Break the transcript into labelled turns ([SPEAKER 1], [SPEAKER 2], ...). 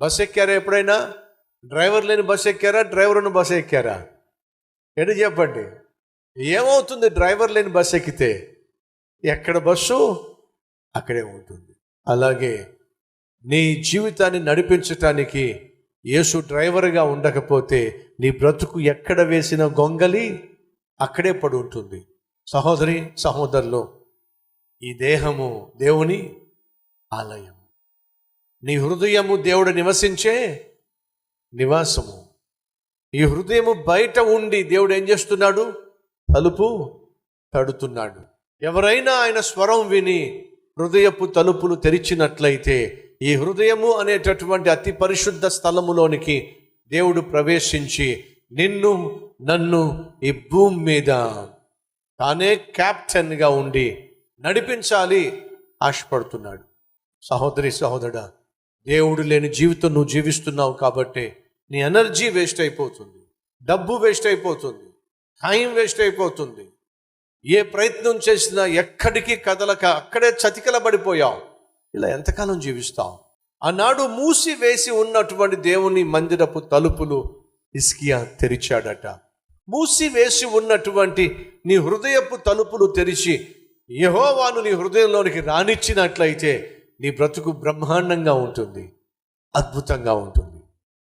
[SPEAKER 1] Bus ఎక్కారా ఎప్పుడైనా? Driver లేని bus ఎక్కారా? Driver ఉన్న బస్ ఎక్కారా? ఏంటి చెప్పండి. ఏమవుతుంది డ్రైవర్ లేని బస్ ఎక్కితే? ఎక్కడ బస్సు అక్కడే ఉంటుంది. అలాగే నీ జీవితాన్ని నడిపించటానికి యేసు డ్రైవర్గా ఉండకపోతే నీ బ్రతుకు ఎక్కడ వేసిన గొంగలి అక్కడే పడి ఉంటుంది. సహోదరి సహోదరులు, ఈ దేహము దేవుని ఆలయం. నీ హృదయము దేవుడు నివసించే నివాసము. ఈ హృదయము బయట ఉండి దేవుడు ఏం చేస్తున్నాడు? తలుపు తడుతున్నాడు. ఎవరైనా ఆయన స్వరం విని హృదయపు తలుపులు తెరిచినట్లయితే ఈ హృదయము అనేటటువంటి అతి పరిశుద్ధ స్థలములోనికి దేవుడు ప్రవేశించి నిన్ను నన్ను ఈ భూమి మీద తానే క్యాప్టెన్గా ఉండి నడిపించాలి ఆశపడుతున్నాడు. సహోదరి సహోదరుడా, దేవుడు లేని జీవితం నువ్వు జీవిస్తున్నావు కాబట్టి నీ ఎనర్జీ వేస్ట్ అయిపోతుంది, డబ్బు వేస్ట్ అయిపోతుంది, టైం వేస్ట్ అయిపోతుంది. ఏ ప్రయత్నం చేసినా ఎక్కడికి కదలక అక్కడే చతికిలబడిపోయావు. ఇలా ఎంతకాలం జీవిస్తావు? ఆనాడు మూసివేసి ఉన్నటువంటి దేవుని మందిరపు తలుపులు హిజ్కియా తెరిచాడట. మూసివేసి ఉన్నటువంటి నీ హృదయపు తలుపులు తెరిచి యెహోవాను నీ హృదయంలోనికి రానిచ్చినట్లయితే నీ బ్రతుకు బ్రహ్మాండంగా ఉంటుంది, అద్భుతంగా ఉంటుంది.